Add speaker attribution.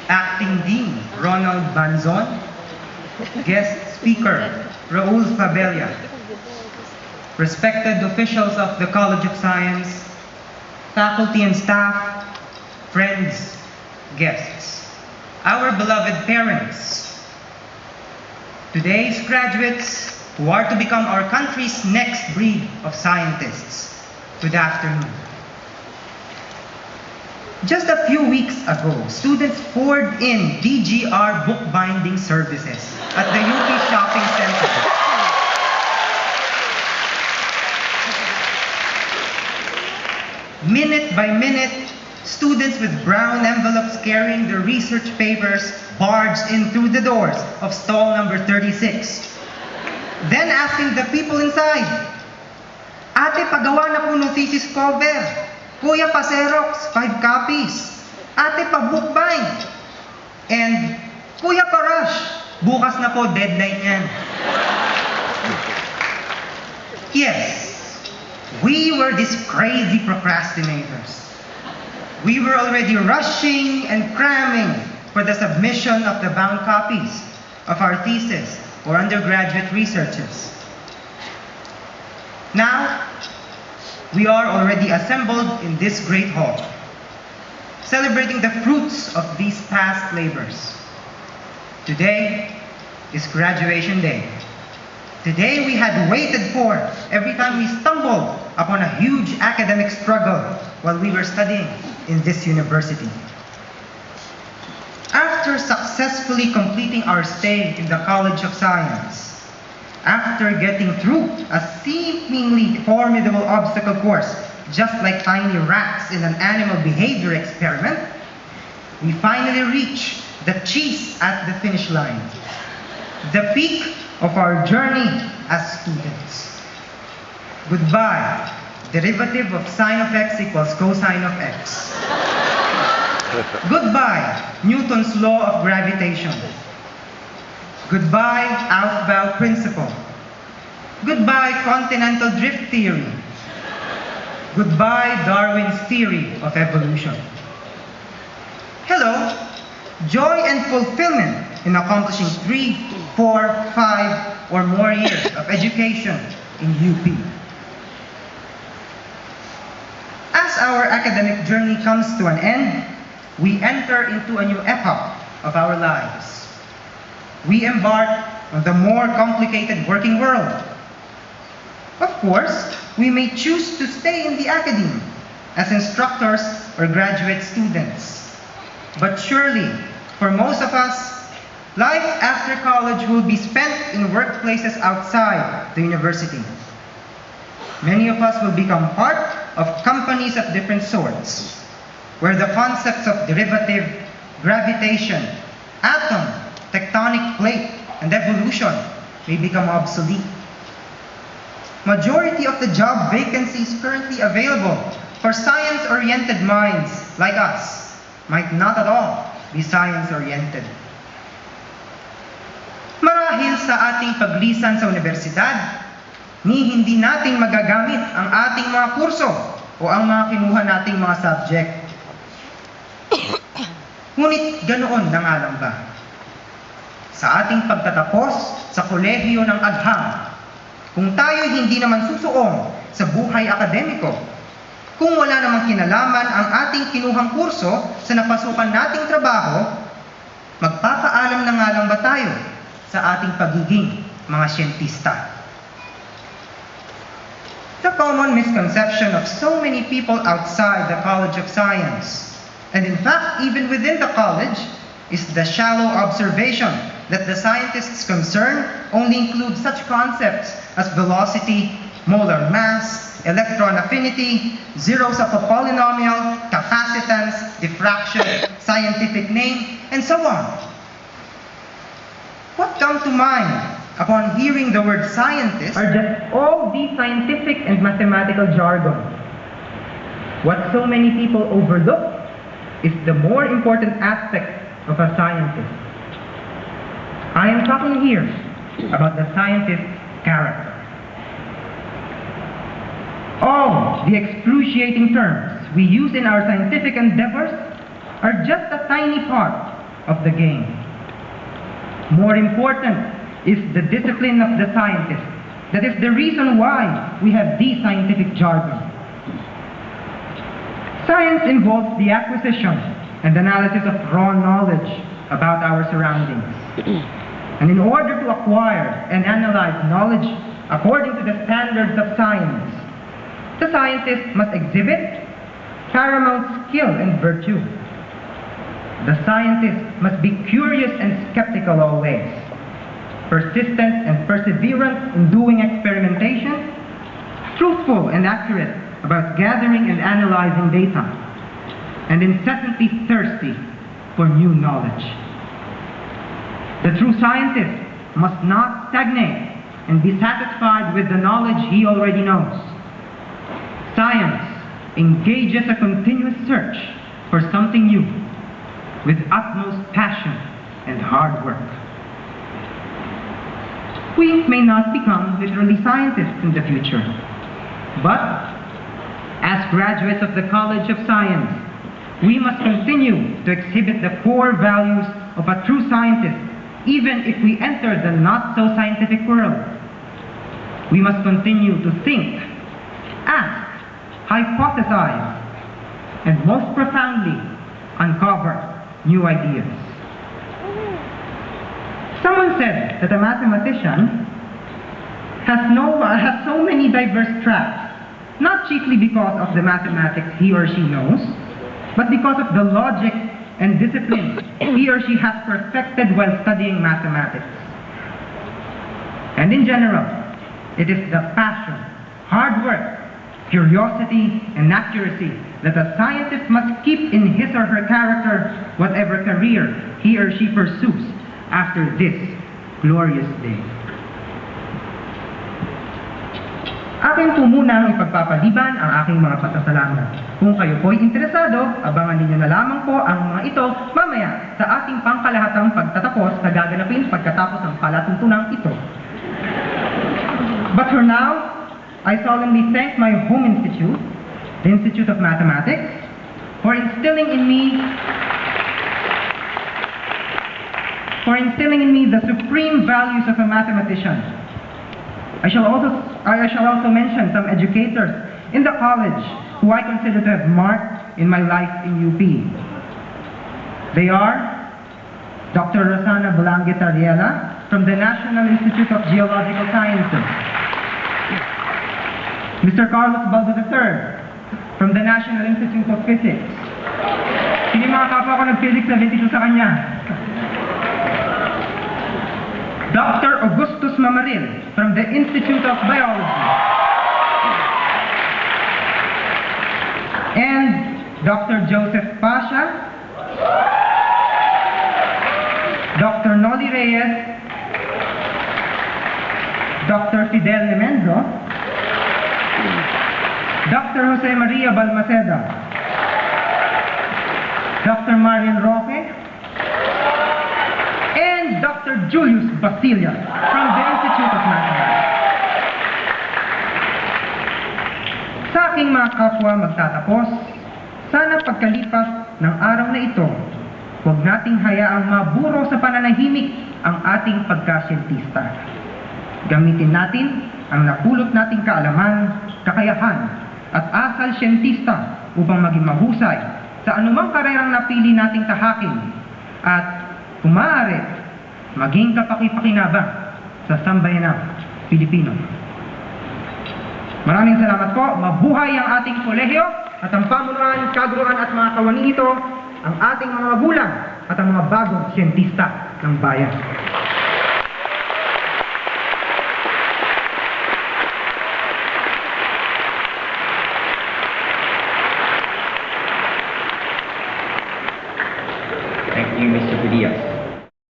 Speaker 1: Acting Dean Ronald Banzon, Guest Speaker Raul Fabella, respected officials of the College of Science, faculty and staff, friends, guests, our beloved parents, today's graduates who are to become our country's next breed of scientists. Good afternoon. Just a few weeks ago, students poured in DGR bookbinding services at the UP Shopping Center. Minute by minute, students with brown envelopes carrying their research papers barged in through the doors of stall number 36. Then asking the people inside, "Ate, pagawa na po ng thesis cover. Kuya, pa-Xerox, 5 copies. Ate, pa-bookbind. And, Kuya, pa-rush. Bukas na po, deadline yan." Yes, we were these crazy procrastinators. We were already rushing and cramming for the submission of the bound copies of our thesis or undergraduate researches. Now, we are already assembled in this great hall, celebrating the fruits of these past labors. Today is graduation day. Today we had waited for every time we stumbled upon a huge academic struggle while we were studying in this university. After successfully completing our stay in the College of Science, after getting through a seemingly formidable obstacle course, just like tiny rats in an animal behavior experiment, we finally reach the cheese at the finish line, the peak of our journey as students. Goodbye, derivative of sine of x equals cosine of x. Goodbye, Newton's law of gravitation. Goodbye, Aufbau principle. Goodbye, continental drift theory. Goodbye, Darwin's theory of evolution. Hello, joy and fulfillment in accomplishing 3, 4, 5, or more years of education in UP. As our academic journey comes to an end, we enter into a new epoch of our lives. We embark on the more complicated working world. Of course, we may choose to stay in the academe as instructors or graduate students. But surely, for most of us, life after college will be spent in workplaces outside the university. Many of us will become part of companies of different sorts, where the concepts of derivative, gravitation, atom, tectonic plate, and evolution may become obsolete. Majority of the job vacancies currently available for science-oriented minds like us might not at all be science-oriented. Marahil sa ating paglisan sa universidad, ni hindi natin magagamit ang ating mga kurso o ang mga kinuha nating mga subject. Ngunit ganoon na nga lang ba? Sa ating pagtatapos sa kolehiyo ng agham, kung tayo hindi naman susuong sa buhay akademiko, kung wala namang kinalaman ang ating kinuhang kurso sa napasukan nating trabaho, magpapaalam na nga lang ba tayo sa ating pagiging mga siyentista? The common misconception of so many people outside the College of Science, and in fact even within the college, is the shallow observation that the scientists concerned only include such concepts as velocity, molar mass, electron affinity, zeros of a polynomial, capacitance, diffraction, scientific name, and so on. What comes to mind upon hearing the word scientist are just all these scientific and mathematical jargon. What so many people overlook is the more important aspect of a scientist. I am talking here about the scientist's character. All the excruciating terms we use in our scientific endeavors are just a tiny part of the game. More important is the discipline of the scientist. That is the reason why we have the scientific jargon. Science involves the acquisition and analysis of raw knowledge about our surroundings. And in order to acquire and analyze knowledge according to the standards of science, the scientist must exhibit paramount skill and virtue. The scientist must be curious and skeptical always, persistent and perseverant in doing experimentation, truthful and accurate about gathering and analyzing data, and incessantly thirsty for new knowledge. The true scientist must not stagnate and be satisfied with the knowledge he already knows. Science engages a continuous search for something new with utmost passion and hard work. We may not become literally scientists in the future, but as graduates of the College of Science, we must continue to exhibit the core values of a true scientist even if we enter the not-so-scientific world. We must continue to think, ask, hypothesize, and most profoundly, uncover new ideas. Someone said that a mathematician has so many diverse tracks, not chiefly because of the mathematics he or she knows, but because of the logic and discipline he or she has perfected while studying mathematics. And in general, it is the passion, hard work, curiosity, and accuracy that a scientist must keep in his or her character, whatever career he or she pursues after this glorious day. Akin po munang ipagpapaliban ang aking mga pasasalamat. Kung kayo po'y interesado, abangan ninyo na lamang po ang mga ito mamaya sa ating pangkalahatang pagtatapos na gaganapin pagkatapos ng palatuntunang ito. But for now, I solemnly thank my home institute, the Institute of Mathematics, for instilling in me the supreme values of a mathematician. I shall also mention some educators in the college who I consider to have marked in my life in UP. They are Dr. Rosana Bulanguit Ariela from the National Institute of Geological Sciences, Mr. Carlos Baldo III from the National Institute of Physics. Sino mga kapwa ko nag-physics na 22 sa kanya? Dr. Augustus Mamaril from the Institute of Biology. And Dr. Joseph Pasha, Dr. Noli Reyes, Dr. Fidel Nemenzo, Dr. Jose Maria Balmaceda, Dr. Marian Roque, and Dr. Julius Basilia from the Institute of Mathematics. Sa aking mga kapwa magtatapos, sana pagkalipas ng araw na ito, huwag nating hayaang maburo sa pananahimik ang ating pagkasyentista. Gamitin natin ang napulot nating kaalaman, kakayahan, at asal siyentista upang maging mahusay sa anumang karerang napili nating tahakin at kung maaari, maging kapaki-pakinabang sa sambayanang Pilipino. Maraming salamat po. Mabuhay ang ating kolehiyo at ang pamunuan, kaguruan at mga kawani nito, ang ating mga magulang at ang mga bagong siyentista ng bayan.